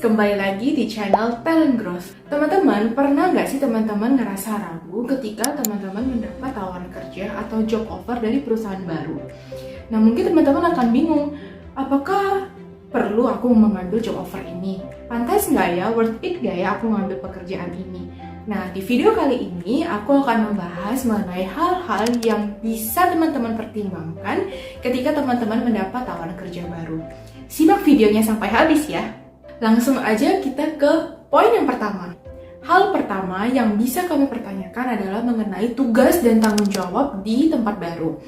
kembali lagi di channel Talent Growth. Teman-teman, pernah nggak sih teman-teman ngerasa ragu ketika teman-teman mendapat tawaran kerja atau job offer dari perusahaan baru? Nah, mungkin teman-teman akan bingung, apakah perlu aku mengambil job offer ini? Pantas nggak ya, worth it nggak ya aku mengambil pekerjaan ini? Nah, di video kali ini aku akan membahas mengenai hal-hal yang bisa teman-teman pertimbangkan ketika teman-teman mendapat tawaran kerja baru. Simak videonya sampai habis ya. Langsung aja kita ke poin yang pertama. Hal pertama yang bisa kamu pertanyakan adalah mengenai tugas dan tanggung jawab di tempat baru.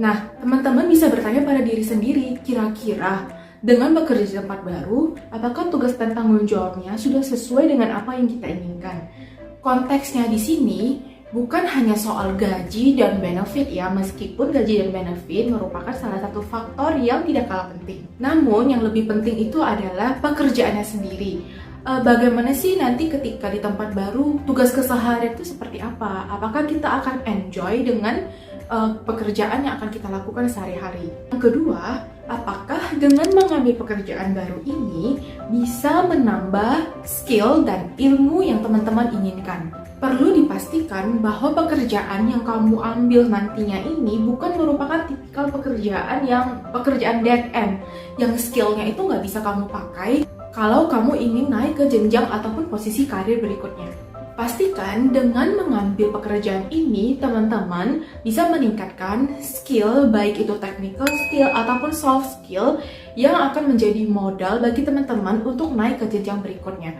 Nah, teman-teman bisa bertanya pada diri sendiri, kira-kira dengan bekerja di tempat baru, apakah tugas dan tanggung jawabnya sudah sesuai dengan apa yang kita inginkan? Konteksnya di sini bukan hanya soal gaji dan benefit ya, meskipun gaji dan benefit merupakan salah satu faktor yang tidak kalah penting. Namun yang lebih penting itu adalah pekerjaannya sendiri. Bagaimana sih nanti ketika di tempat baru, tugas keseharian itu seperti apa? Apakah kita akan enjoy dengan pekerjaan yang akan kita lakukan sehari-hari? Yang kedua, apakah dengan mengambil pekerjaan baru ini bisa menambah skill dan ilmu yang teman-teman inginkan? Perlu dipastikan bahwa pekerjaan yang kamu ambil nantinya ini bukan merupakan tipikal pekerjaan dead end yang skillnya itu nggak bisa kamu pakai kalau kamu ingin naik ke jenjang ataupun posisi karir berikutnya. Pastikan dengan mengambil pekerjaan ini, teman-teman bisa meningkatkan skill, baik itu technical skill ataupun soft skill yang akan menjadi modal bagi teman-teman untuk naik ke jenjang berikutnya.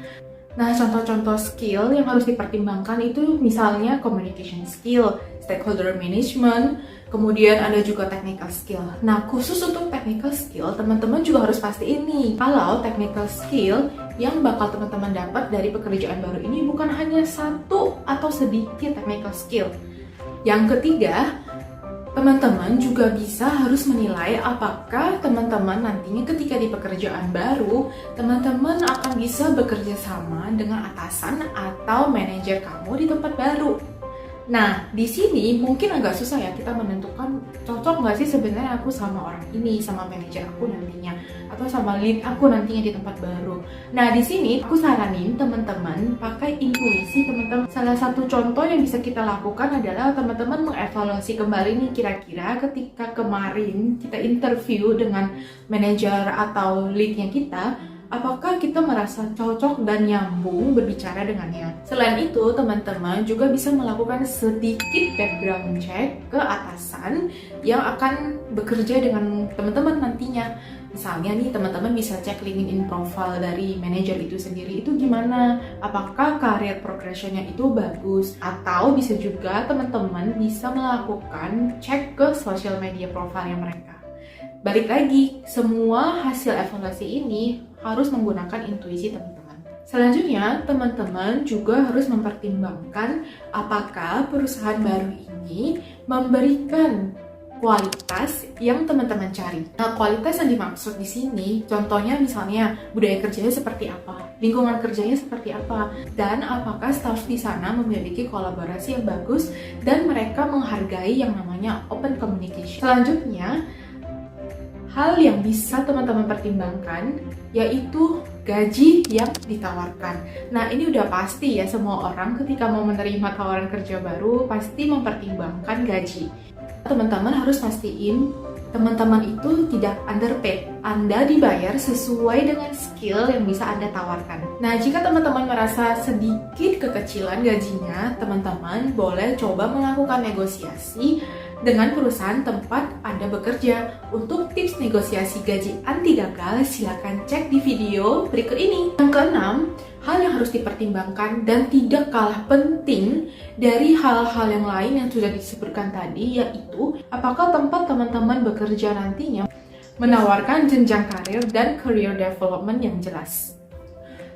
Nah, contoh-contoh skill yang harus dipertimbangkan itu misalnya communication skill, stakeholder management, kemudian ada juga technical skill. Nah, khusus untuk technical skill, teman-teman juga harus pastiin nih, kalau technical skill yang bakal teman-teman dapat dari pekerjaan baru ini bukan hanya satu atau sedikit technical skill. Yang ketiga, teman-teman juga harus menilai apakah teman-teman nantinya ketika di pekerjaan baru, teman-teman akan bisa bekerja sama dengan atasan atau manajer kamu di tempat baru. Nah, di sini mungkin agak susah ya kita menentukan cocok nggak sih sebenarnya aku sama orang ini, sama manajer aku nantinya, atau sama lead aku nantinya di tempat baru. Nah, di sini aku saranin teman-teman pakai intuisi teman-teman. Salah satu contoh yang bisa kita lakukan adalah teman-teman mengevaluasi kembali nih, kira-kira ketika kemarin kita interview dengan manajer atau leadnya kita, apakah kita merasa cocok dan nyambung berbicara dengannya. Selain itu, teman-teman juga bisa melakukan sedikit background check ke atasan yang akan bekerja dengan teman-teman nantinya. Misalnya nih, teman-teman bisa cek LinkedIn profile dari manajer itu sendiri itu gimana, apakah career progressionnya itu bagus, atau bisa juga teman-teman bisa melakukan cek ke social media profile mereka. Balik lagi, semua hasil evaluasi ini harus menggunakan intuisi teman-teman. Selanjutnya, teman-teman juga harus mempertimbangkan apakah perusahaan baru ini memberikan kualitas yang teman-teman cari. Nah, kualitas yang dimaksud di sini, contohnya misalnya budaya kerjanya seperti apa, lingkungan kerjanya seperti apa, dan apakah staff di sana memiliki kolaborasi yang bagus dan mereka menghargai yang namanya open communication. Selanjutnya, hal yang bisa teman-teman pertimbangkan yaitu gaji yang ditawarkan. Nah, ini udah pasti ya, semua orang ketika mau menerima tawaran kerja baru pasti mempertimbangkan gaji. Teman-teman harus pastiin teman-teman itu tidak underpaid. Anda dibayar sesuai dengan skill yang bisa Anda tawarkan. Nah, jika teman-teman merasa sedikit kekecilan gajinya, teman-teman boleh coba melakukan negosiasi dengan perusahaan tempat Anda bekerja. Untuk tips negosiasi gaji anti gagal, silakan cek di video berikut ini. Yang keenam, hal yang harus dipertimbangkan dan tidak kalah penting dari hal-hal yang lain yang sudah disebutkan tadi, yaitu apakah tempat teman-teman bekerja nantinya menawarkan jenjang karir dan career development yang jelas.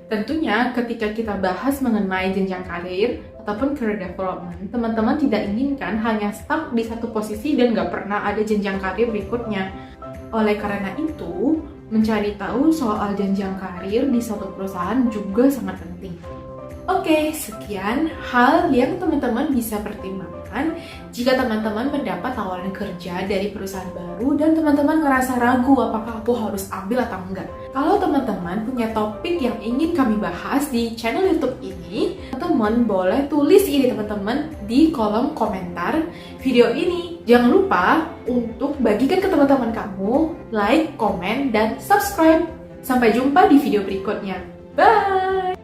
Tentunya ketika kita bahas mengenai jenjang karir ataupun career development, teman-teman tidak inginkan hanya stuck di satu posisi dan nggak pernah ada jenjang karir berikutnya. Oleh karena itu, mencari tahu soal jenjang karir di suatu perusahaan juga sangat penting. Oke, sekian hal yang teman-teman bisa pertimbangkan teman-teman jika teman-teman mendapat tawaran kerja dari perusahaan baru dan teman-teman ngerasa ragu apakah aku harus ambil atau enggak. Kalau teman-teman punya topik yang ingin kami bahas di channel YouTube ini, teman-teman boleh tulis ini teman-teman di kolom komentar video ini. Jangan lupa untuk bagikan ke teman-teman kamu, like, komen, dan subscribe. Sampai jumpa di video berikutnya. Bye!